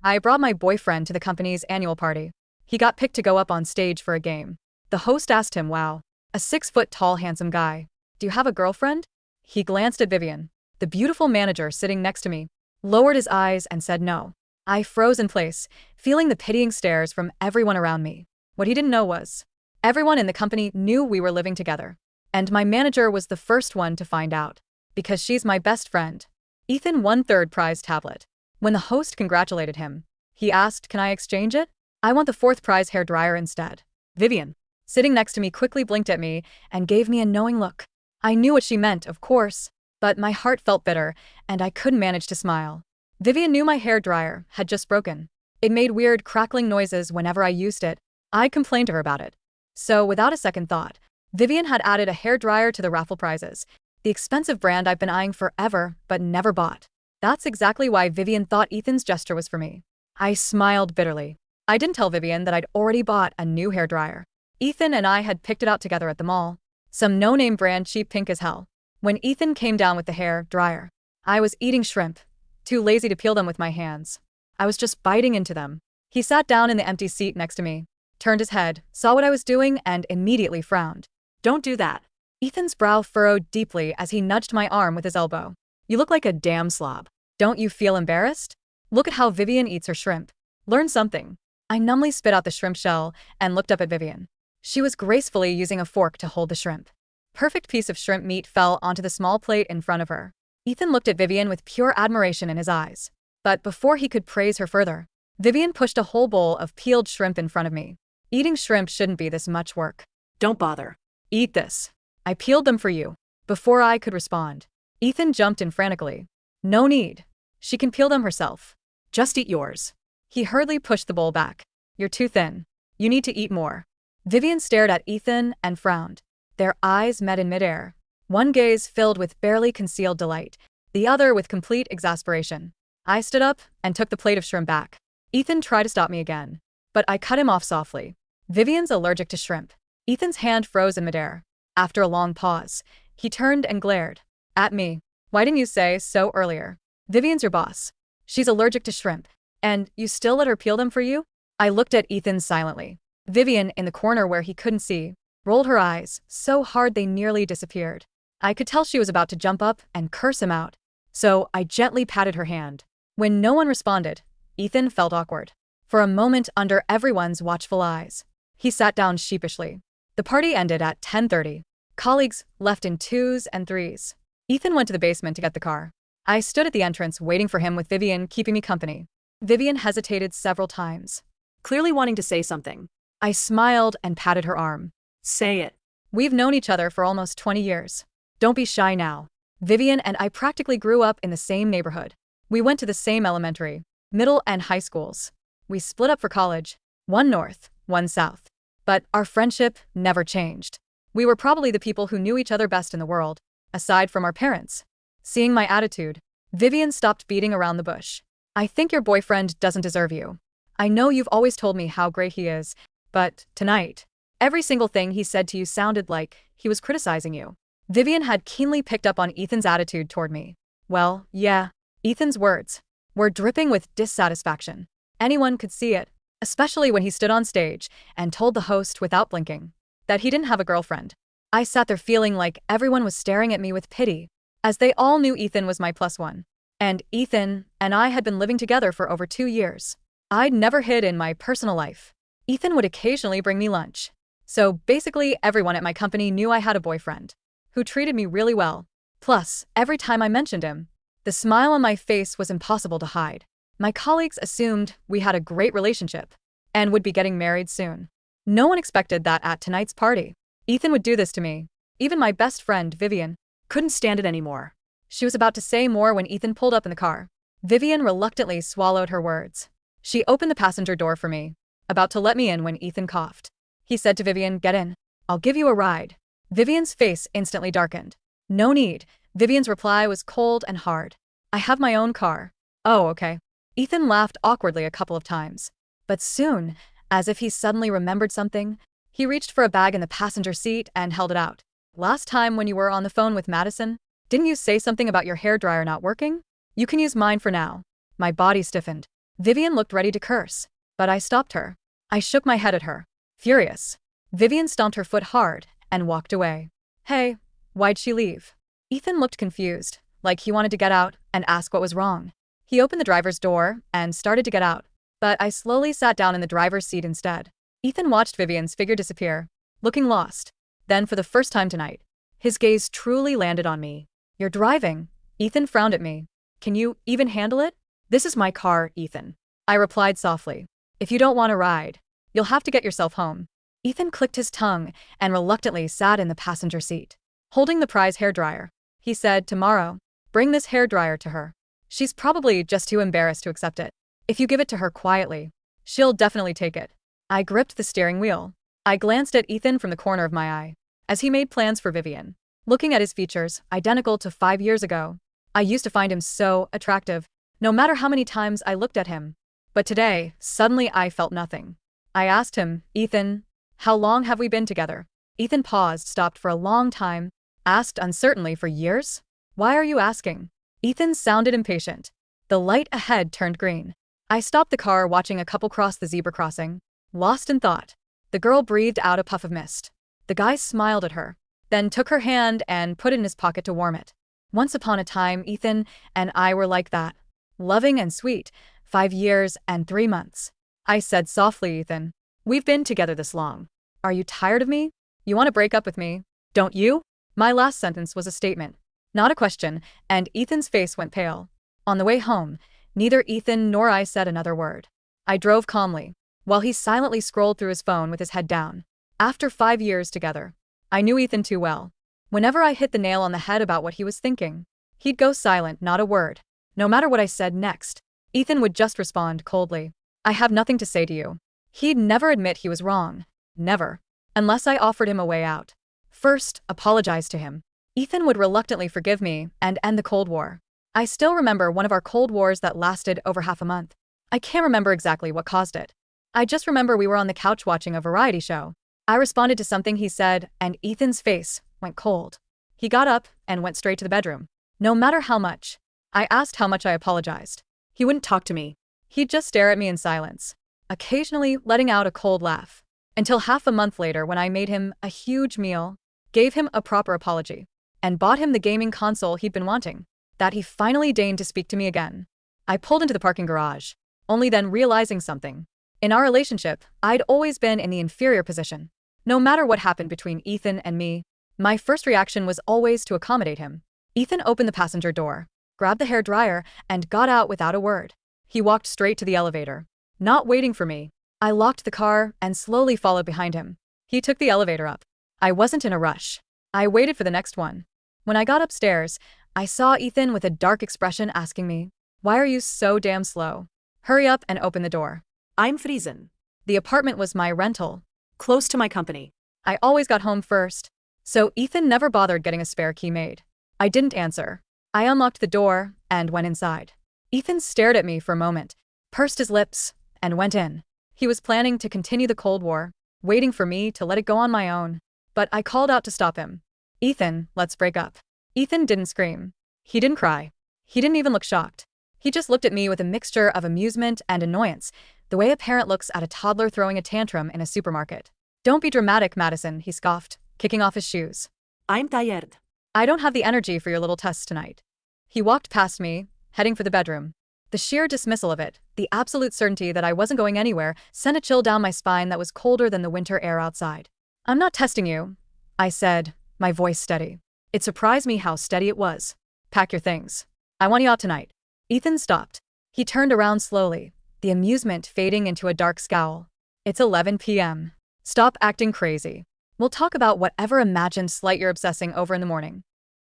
I brought my boyfriend to the company's annual party. He got picked to go up on stage for a game. The host asked him, wow, a 6 foot tall handsome guy. Do you have a girlfriend? He glanced at Vivian, the beautiful manager sitting next to me, lowered his eyes and said no. I froze in place, feeling the pitying stares from everyone around me. What he didn't know was, everyone in the company knew we were living together. And my manager was the first one to find out. Because she's my best friend. Ethan won third prize tablet. When the host congratulated him, he asked, can I exchange it? I want the fourth prize hairdryer instead. Vivian, sitting next to me, quickly blinked at me and gave me a knowing look. I knew what she meant, of course, but my heart felt bitter and I couldn't manage to smile. Vivian knew my hairdryer had just broken. It made weird crackling noises whenever I used it. I complained to her about it. So without a second thought, Vivian had added a hairdryer to the raffle prizes, the expensive brand I've been eyeing forever but never bought. That's exactly why Vivian thought Ethan's gesture was for me. I smiled bitterly. I didn't tell Vivian that I'd already bought a new hairdryer. Ethan and I had picked it out together at the mall. Some no-name brand, cheap, pink as hell. When Ethan came down with the hair dryer, I was eating shrimp, too lazy to peel them with my hands. I was just biting into them. He sat down in the empty seat next to me, turned his head, saw what I was doing, and immediately frowned. Don't do that. Ethan's brow furrowed deeply as he nudged my arm with his elbow. You look like a damn slob. Don't you feel embarrassed? Look at how Vivian eats her shrimp. Learn something. I numbly spit out the shrimp shell and looked up at Vivian. She was gracefully using a fork to hold the shrimp. Perfect piece of shrimp meat fell onto the small plate in front of her. Ethan looked at Vivian with pure admiration in his eyes. But before he could praise her further, Vivian pushed a whole bowl of peeled shrimp in front of me. Eating shrimp shouldn't be this much work. Don't bother. Eat this. I peeled them for you. Before I could respond, Ethan jumped in frantically. No need. She can peel them herself. Just eat yours. He hurriedly pushed the bowl back. You're too thin. You need to eat more. Vivian stared at Ethan and frowned. Their eyes met in midair. One gaze filled with barely concealed delight, the other with complete exasperation. I stood up and took the plate of shrimp back. Ethan tried to stop me again, but I cut him off softly. Vivian's allergic to shrimp. Ethan's hand froze in midair. After a long pause, he turned and glared at me. Why didn't you say so earlier? Vivian's your boss. She's allergic to shrimp. And you still let her peel them for you? I looked at Ethan silently. Vivian, in the corner where he couldn't see, rolled her eyes so hard they nearly disappeared. I could tell she was about to jump up and curse him out. So I gently patted her hand. When no one responded, Ethan felt awkward. For a moment under everyone's watchful eyes, he sat down sheepishly. The party ended at 10:30. Colleagues left in twos and threes. Ethan went to the basement to get the car. I stood at the entrance waiting for him with Vivian keeping me company. Vivian hesitated several times, clearly wanting to say something. I smiled and patted her arm. Say it. We've known each other for almost 20 years. Don't be shy now. Vivian and I practically grew up in the same neighborhood. We went to the same elementary, middle, and high schools. We split up for college, one north, one south. But our friendship never changed. We were probably the people who knew each other best in the world, aside from our parents. Seeing my attitude, Vivian stopped beating around the bush. I think your boyfriend doesn't deserve you. I know you've always told me how great he is, but tonight, every single thing he said to you sounded like he was criticizing you. Vivian had keenly picked up on Ethan's attitude toward me. Well, yeah, Ethan's words were dripping with dissatisfaction. Anyone could see it, especially when he stood on stage and told the host without blinking that he didn't have a girlfriend. I sat there feeling like everyone was staring at me with pity, as they all knew Ethan was my plus one. And Ethan and I had been living together for over 2 years. I'd never hid in my personal life. Ethan would occasionally bring me lunch. So basically everyone at my company knew I had a boyfriend, who treated me really well. Plus, every time I mentioned him, the smile on my face was impossible to hide. My colleagues assumed we had a great relationship and would be getting married soon. No one expected that at tonight's party, Ethan would do this to me. Even my best friend, Vivian, couldn't stand it anymore. She was about to say more when Ethan pulled up in the car. Vivian reluctantly swallowed her words. She opened the passenger door for me, about to let me in when Ethan coughed. He said to Vivian, "Get in. I'll give you a ride." Vivian's face instantly darkened. No need. Vivian's reply was cold and hard. I have my own car. Oh, okay. Ethan laughed awkwardly a couple of times. But soon, as if he suddenly remembered something, he reached for a bag in the passenger seat and held it out. Last time when you were on the phone with Madison, didn't you say something about your hairdryer not working? You can use mine for now. My body stiffened. Vivian looked ready to curse, but I stopped her. I shook my head at her, furious. Vivian stomped her foot hard and walked away. Hey, why'd she leave? Ethan looked confused, like he wanted to get out and ask what was wrong. He opened the driver's door and started to get out, but I slowly sat down in the driver's seat instead. Ethan watched Vivian's figure disappear, looking lost. Then, for the first time tonight, his gaze truly landed on me. You're driving. Ethan frowned at me. Can you even handle it? This is my car, Ethan. I replied softly. If you don't want to ride, you'll have to get yourself home. Ethan clicked his tongue and reluctantly sat in the passenger seat, holding the prize hairdryer. He said, tomorrow, bring this hairdryer to her. She's probably just too embarrassed to accept it. If you give it to her quietly, she'll definitely take it. I gripped the steering wheel. I glanced at Ethan from the corner of my eye, as he made plans for Vivian. Looking at his features, identical to 5 years ago, I used to find him so attractive, no matter how many times I looked at him. But today, suddenly I felt nothing. I asked him, Ethan, how long have we been together? Ethan paused, stopped for a long time, asked uncertainly, for years? Why are you asking? Ethan sounded impatient. The light ahead turned green. I stopped the car, watching a couple cross the zebra crossing, lost in thought. The girl breathed out a puff of mist. The guy smiled at her, then took her hand and put it in his pocket to warm it. Once upon a time, Ethan and I were like that. Loving and sweet. 5 years and 3 months. I said softly, Ethan, we've been together this long. Are you tired of me? You want to break up with me, don't you? My last sentence was a statement, not a question, and Ethan's face went pale. On the way home, neither Ethan nor I said another word. I drove calmly, while he silently scrolled through his phone with his head down. After 5 years together, I knew Ethan too well. Whenever I hit the nail on the head about what he was thinking, he'd go silent, not a word. No matter what I said next, Ethan would just respond coldly. I have nothing to say to you. He'd never admit he was wrong. Never. Unless I offered him a way out. First, apologize to him. Ethan would reluctantly forgive me and end the Cold War. I still remember one of our Cold Wars that lasted over half a month. I can't remember exactly what caused it. I just remember we were on the couch watching a variety show. I responded to something he said, and Ethan's face went cold. He got up and went straight to the bedroom. No matter how much I asked how much I apologized, he wouldn't talk to me. He'd just stare at me in silence, occasionally letting out a cold laugh. Until half a month later, when I made him a huge meal, gave him a proper apology, and bought him the gaming console he'd been wanting, that he finally deigned to speak to me again. I pulled into the parking garage, only then realizing something. In our relationship, I'd always been in the inferior position. No matter what happened between Ethan and me, my first reaction was always to accommodate him. Ethan opened the passenger door, grabbed the hairdryer, and got out without a word. He walked straight to the elevator, not waiting for me. I locked the car and slowly followed behind him. He took the elevator up. I wasn't in a rush. I waited for the next one. When I got upstairs, I saw Ethan with a dark expression asking me, why are you so damn slow? Hurry up and open the door. I'm Friesen. The apartment was my rental, Close to my company. I always got home first, so Ethan never bothered getting a spare key made. I didn't answer. I unlocked the door and went inside. Ethan stared at me for a moment, pursed his lips, and went in. He was planning to continue the Cold War, waiting for me to let it go on my own. But I called out to stop him. Ethan, let's break up. Ethan didn't scream. He didn't cry. He didn't even look shocked. He just looked at me with a mixture of amusement and annoyance, the way a parent looks at a toddler throwing a tantrum in a supermarket. Don't be dramatic, Madison, he scoffed, kicking off his shoes. I'm tired. I don't have the energy for your little tests tonight. He walked past me, heading for the bedroom. The sheer dismissal of it, the absolute certainty that I wasn't going anywhere, sent a chill down my spine that was colder than the winter air outside. I'm not testing you, I said, my voice steady. It surprised me how steady it was. Pack your things. I want you out tonight. Ethan stopped. He turned around slowly, the amusement fading into a dark scowl. It's 11 p.m. Stop acting crazy. We'll talk about whatever imagined slight you're obsessing over in the morning.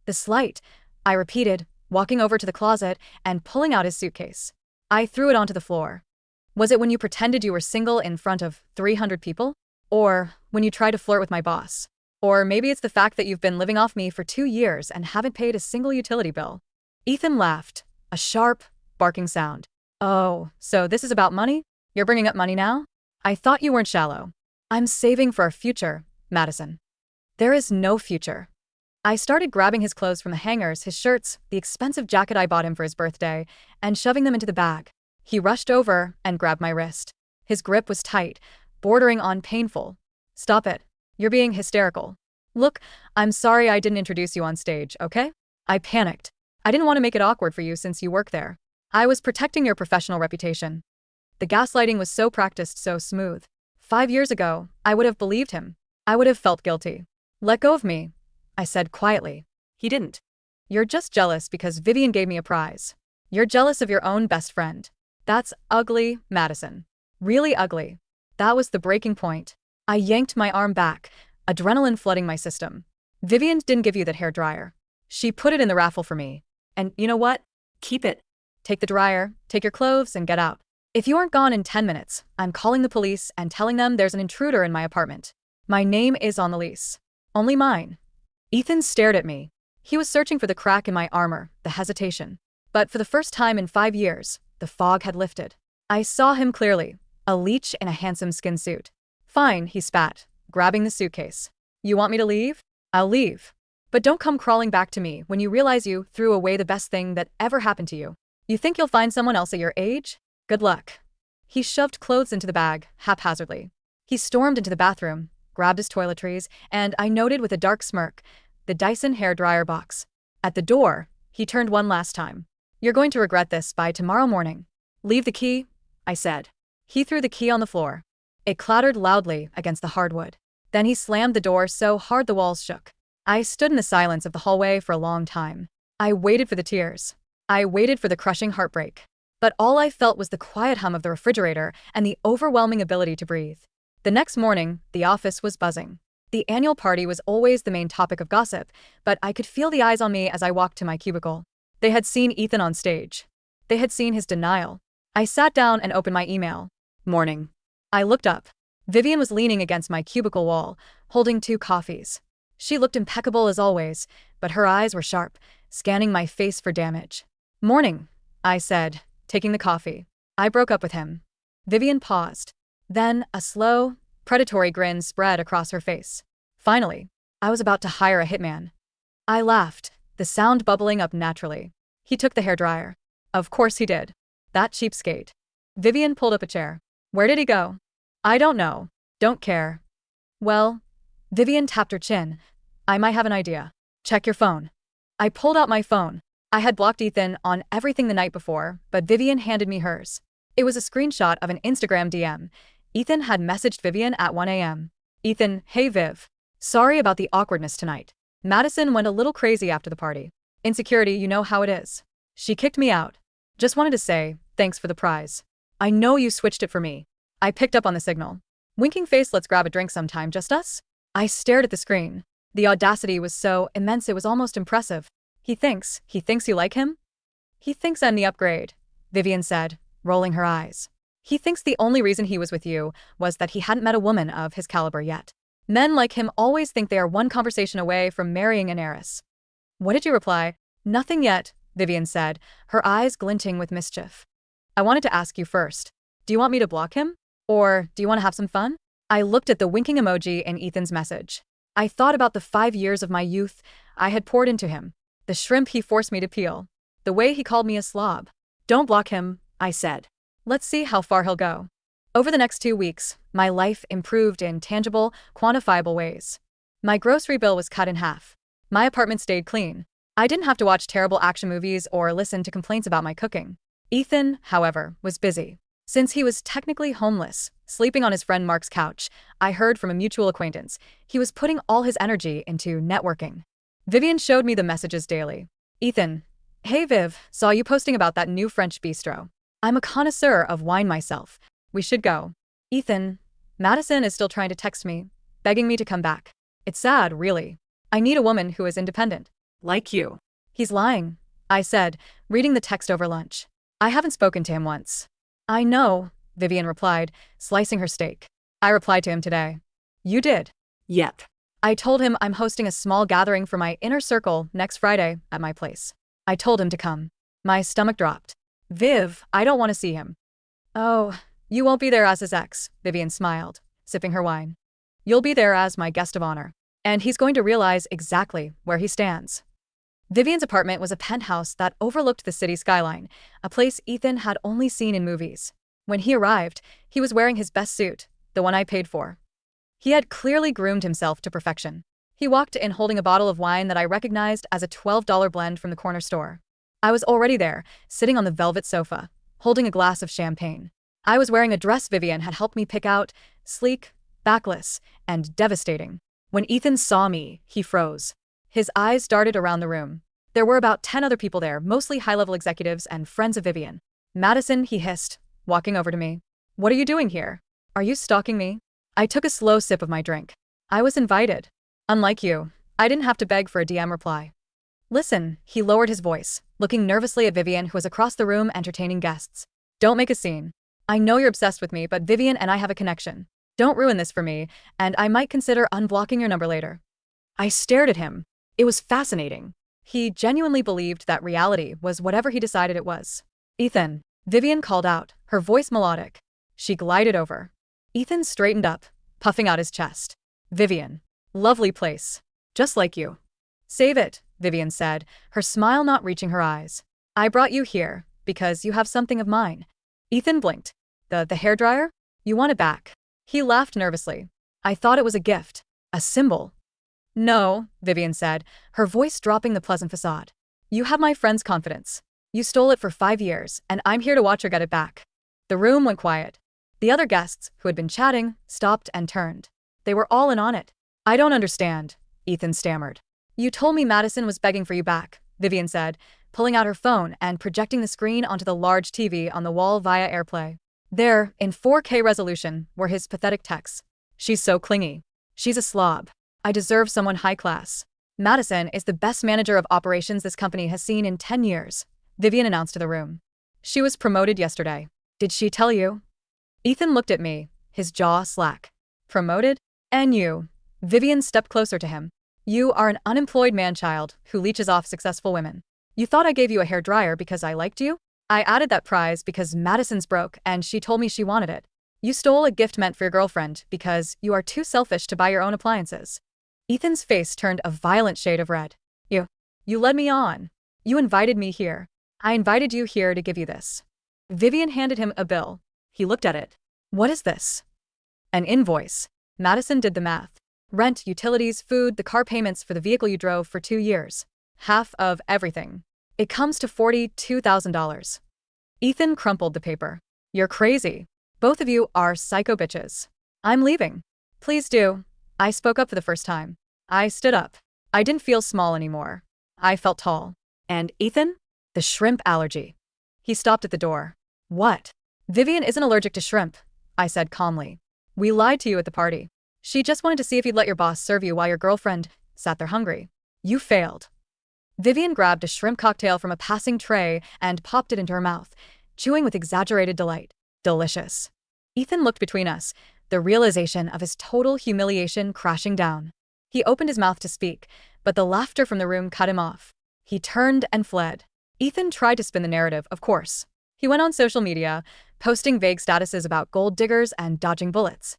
The slight, I repeated, walking over to the closet and pulling out his suitcase. I threw it onto the floor. Was it when you pretended you were single in front of 300 people? Or when you tried to flirt with my boss? Or maybe it's the fact that you've been living off me for 2 years and haven't paid a single utility bill. Ethan laughed, a sharp, barking sound. Oh, so this is about money? You're bringing up money now? I thought you weren't shallow. I'm saving for our future, Madison. There is no future. I started grabbing his clothes from the hangers, his shirts, the expensive jacket I bought him for his birthday, and shoving them into the bag. He rushed over and grabbed my wrist. His grip was tight, bordering on painful. Stop it. You're being hysterical. Look, I'm sorry I didn't introduce you on stage, okay? I panicked. I didn't want to make it awkward for you since you work there. I was protecting your professional reputation. The gaslighting was so practiced, so smooth. 5 years ago, I would have believed him. I would have felt guilty. Let go of me, I said quietly. He didn't. You're just jealous because Vivian gave me a prize. You're jealous of your own best friend. That's ugly, Madison. Really ugly. That was the breaking point. I yanked my arm back, adrenaline flooding my system. Vivian didn't give you that hair dryer. She put it in the raffle for me. And you know what? Keep it. Take the dryer, take your clothes, and get out. If you aren't gone in 10 minutes, I'm calling the police and telling them there's an intruder in my apartment. My name is on the lease. Only mine. Ethan stared at me. He was searching for the crack in my armor, the hesitation. But for the first time in 5 years, the fog had lifted. I saw him clearly, a leech in a handsome skin suit. Fine, he spat, grabbing the suitcase. You want me to leave? I'll leave. But don't come crawling back to me when you realize you threw away the best thing that ever happened to you. You think you'll find someone else at your age? Good luck. He shoved clothes into the bag, haphazardly. He stormed into the bathroom, grabbed his toiletries, and I noted with a dark smirk, the Dyson hairdryer box. At the door, he turned one last time. You're going to regret this by tomorrow morning. Leave the key, I said. He threw the key on the floor. It clattered loudly against the hardwood. Then he slammed the door so hard the walls shook. I stood in the silence of the hallway for a long time. I waited for the tears. I waited for the crushing heartbreak. But all I felt was the quiet hum of the refrigerator and the overwhelming ability to breathe. The next morning, the office was buzzing. The annual party was always the main topic of gossip, but I could feel the eyes on me as I walked to my cubicle. They had seen Ethan on stage. They had seen his denial. I sat down and opened my email. Morning. I looked up. Vivian was leaning against my cubicle wall, holding 2 coffees. She looked impeccable as always, but her eyes were sharp, scanning my face for damage. Morning, I said, taking the coffee. I broke up with him. Vivian paused. Then a slow, predatory grin spread across her face. Finally, I was about to hire a hitman. I laughed, the sound bubbling up naturally. He took the hairdryer. Of course he did. That cheapskate. Vivian pulled up a chair. Where did he go? I don't know. Don't care. Well, Vivian tapped her chin. I might have an idea. Check your phone. I pulled out my phone. I had blocked Ethan on everything the night before, but Vivian handed me hers. It was a screenshot of an Instagram DM. Ethan had messaged Vivian at 1 a.m. Ethan, hey Viv. Sorry about the awkwardness tonight. Madison went a little crazy after the party. Insecurity, you know how it is. She kicked me out. Just wanted to say, thanks for the prize. I know you switched it for me. I picked up on the signal. Winking face, let's grab a drink sometime, just us? I stared at the screen. The audacity was so immense it was almost impressive. He thinks you like him? He thinks I'm the upgrade, Vivian said, rolling her eyes. He thinks the only reason he was with you was that he hadn't met a woman of his caliber yet. Men like him always think they are one conversation away from marrying an heiress. What did you reply? Nothing yet, Vivian said, her eyes glinting with mischief. I wanted to ask you first. Do you want me to block him? Or do you want to have some fun? I looked at the winking emoji in Ethan's message. I thought about the 5 years of my youth I had poured into him. The shrimp he forced me to peel. The way he called me a slob. Don't block him, I said. Let's see how far he'll go. Over the next 2 weeks, my life improved in tangible, quantifiable ways. My grocery bill was cut in half. My apartment stayed clean. I didn't have to watch terrible action movies or listen to complaints about my cooking. Ethan, however, was busy. Since he was technically homeless, sleeping on his friend Mark's couch, I heard from a mutual acquaintance, he was putting all his energy into networking. Vivian showed me the messages daily. Ethan, hey Viv, saw you posting about that new French bistro. I'm a connoisseur of wine myself. We should go. Ethan, Madison is still trying to text me, begging me to come back. It's sad, really. I need a woman who is independent. Like you. He's lying, I said, reading the text over lunch. I haven't spoken to him once. I know, Vivian replied, slicing her steak. I replied to him today. You did? Yep. I told him I'm hosting a small gathering for my inner circle next Friday at my place. I told him to come. My stomach dropped. Viv, I don't want to see him. Oh, you won't be there as his ex, Vivian smiled, sipping her wine. You'll be there as my guest of honor. And he's going to realize exactly where he stands. Vivian's apartment was a penthouse that overlooked the city skyline, a place Ethan had only seen in movies. When he arrived, he was wearing his best suit, the one I paid for. He had clearly groomed himself to perfection. He walked in holding a bottle of wine that I recognized as a $12 blend from the corner store. I was already there, sitting on the velvet sofa, holding a glass of champagne. I was wearing a dress Vivian had helped me pick out, sleek, backless, and devastating. When Ethan saw me, he froze. His eyes darted around the room. There were about 10 other people there, mostly high-level executives and friends of Vivian. "Madison," he hissed, walking over to me. "What are you doing here? Are you stalking me?" I took a slow sip of my drink. I was invited. Unlike you, I didn't have to beg for a DM reply. "Listen," he lowered his voice, looking nervously at Vivian, who was across the room entertaining guests. "Don't make a scene. I know you're obsessed with me, but Vivian and I have a connection. Don't ruin this for me, and I might consider unblocking your number later." I stared at him. It was fascinating. He genuinely believed that reality was whatever he decided it was. "Ethan," Vivian called out, her voice melodic. She glided over. Ethan straightened up, puffing out his chest. "Vivian. Lovely place. Just like you." "Save it," Vivian said, her smile not reaching her eyes. "I brought you here because you have something of mine." Ethan blinked. The hairdryer? You want it back?" He laughed nervously. "I thought it was a gift. A symbol." "No," Vivian said, her voice dropping the pleasant facade. "You have my friend's confidence. You stole it for 5 years, and I'm here to watch her get it back." The room went quiet. The other guests, who had been chatting, stopped and turned. They were all in on it. "I don't understand," Ethan stammered. "You told me Madison was begging for you back," Vivian said, pulling out her phone and projecting the screen onto the large TV on the wall via AirPlay. There, in 4K resolution, were his pathetic texts. "She's so clingy. She's a slob. I deserve someone high class. Madison is the best manager of operations this company has seen in 10 years, Vivian announced to the room. "She was promoted yesterday. Did she tell you?" Ethan looked at me, his jaw slack. "Promoted? And you?" Vivian stepped closer to him. "You are an unemployed man-child who leeches off successful women. You thought I gave you a hairdryer because I liked you? I added that prize because Madison's broke and she told me she wanted it. You stole a gift meant for your girlfriend because you are too selfish to buy your own appliances." Ethan's face turned a violent shade of red. You led me on. You invited me here. I invited you here to give you this." Vivian handed him a bill. He looked at it. "What is this?" "An invoice." Madison did the math. "Rent, utilities, food, the car payments for the vehicle you drove for 2 years. Half of everything. It comes to $42,000. Ethan crumpled the paper. "You're crazy. Both of you are psycho bitches. I'm leaving." "Please do." I spoke up for the first time. I stood up. I didn't feel small anymore. I felt tall. "And Ethan?" "The shrimp allergy." He stopped at the door. "What?" "Vivian isn't allergic to shrimp," I said calmly. "We lied to you at the party. She just wanted to see if you'd let your boss serve you while your girlfriend sat there hungry. You failed." Vivian grabbed a shrimp cocktail from a passing tray and popped it into her mouth, chewing with exaggerated delight. Delicious. Ethan looked between us, the realization of his total humiliation crashing down. He opened his mouth to speak, but the laughter from the room cut him off. He turned and fled. Ethan tried to spin the narrative, of course. He went on social media, posting vague statuses about gold diggers and dodging bullets.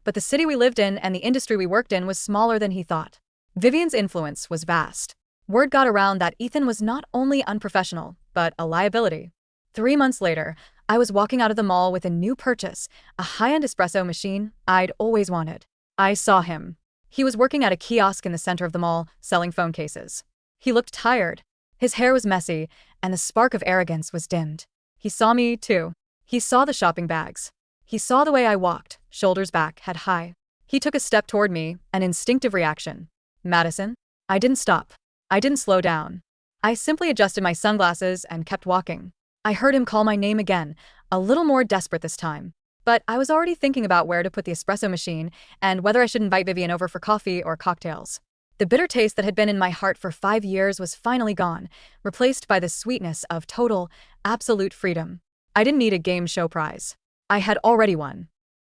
But the city we lived in and the industry we worked in was smaller than he thought. Vivian's influence was vast. Word got around that Ethan was not only unprofessional, but a liability. 3 months later, I was walking out of the mall with a new purchase, a high-end espresso machine I'd always wanted. I saw him. He was working at a kiosk in the center of the mall, selling phone cases. He looked tired. His hair was messy, and the spark of arrogance was dimmed. He saw me, too. He saw the shopping bags. He saw the way I walked, shoulders back, head high. He took a step toward me, an instinctive reaction. "Madison?" I didn't stop. I didn't slow down. I simply adjusted my sunglasses and kept walking. I heard him call my name again, a little more desperate this time. But I was already thinking about where to put the espresso machine and whether I should invite Vivian over for coffee or cocktails. The bitter taste that had been in my heart for 5 years was finally gone, replaced by the sweetness of total, absolute freedom. I didn't need a game show prize. I had already won.